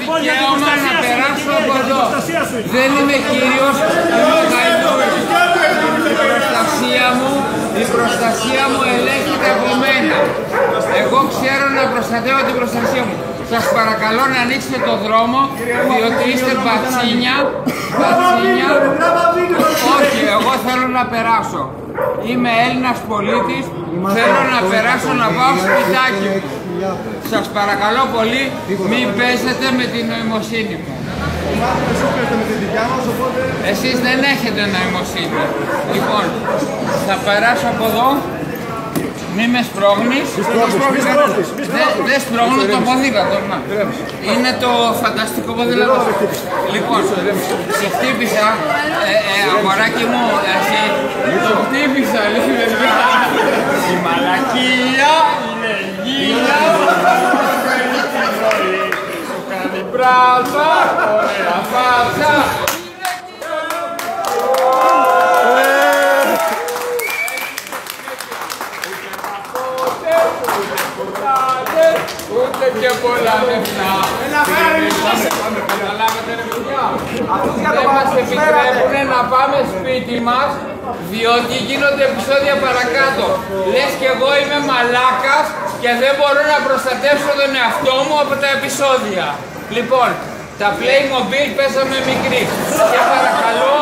δικαίωμα να περάσω από εδώ. Δεν είμαι κύριος, είμαι ο γαϊδούρος. Η προστασία μου ελέγχεται από μένα. Εγώ ξέρω να προστατεύω την προστασία μου. Σας παρακαλώ να ανοίξετε το δρόμο, διότι είστε μπατσίνια. Όχι, εγώ θέλω να περάσω. Είμαι Έλληνας πολίτης, θέλω να περάσω να πάω σπιτάκι μου. Σας παρακαλώ πολύ, μην παίζετε με την νοημοσύνη μου. Εσείς δεν έχετε νοημοσύνη. Λοιπόν, θα περάσω από εδώ. Μη με σπρώχνεις. Δεν σπρώχνω το ποδήλατο. Είναι το φανταστικό ποδήλατο. Λοιπόν, σε χτύπησα, αγοράκι μου, εσύ. Το χτύπησα, η μαλακία είναι γύλα. Σου κάνει πράσα, ωραία φάτσα. Ούτε και πολλά λεφτά. Καταλάβατε ρε παιδιά. Δεν μας επιτρέπουν να πάμε σπίτι μας, διότι γίνονται επεισόδια παρακάτω. Λες και εγώ είμαι μαλάκας και δεν μπορώ να προστατεύσω τον εαυτό μου από τα επεισόδια. Λοιπόν, τα Playmobil πέσαμε μικρή. Και παρακαλώ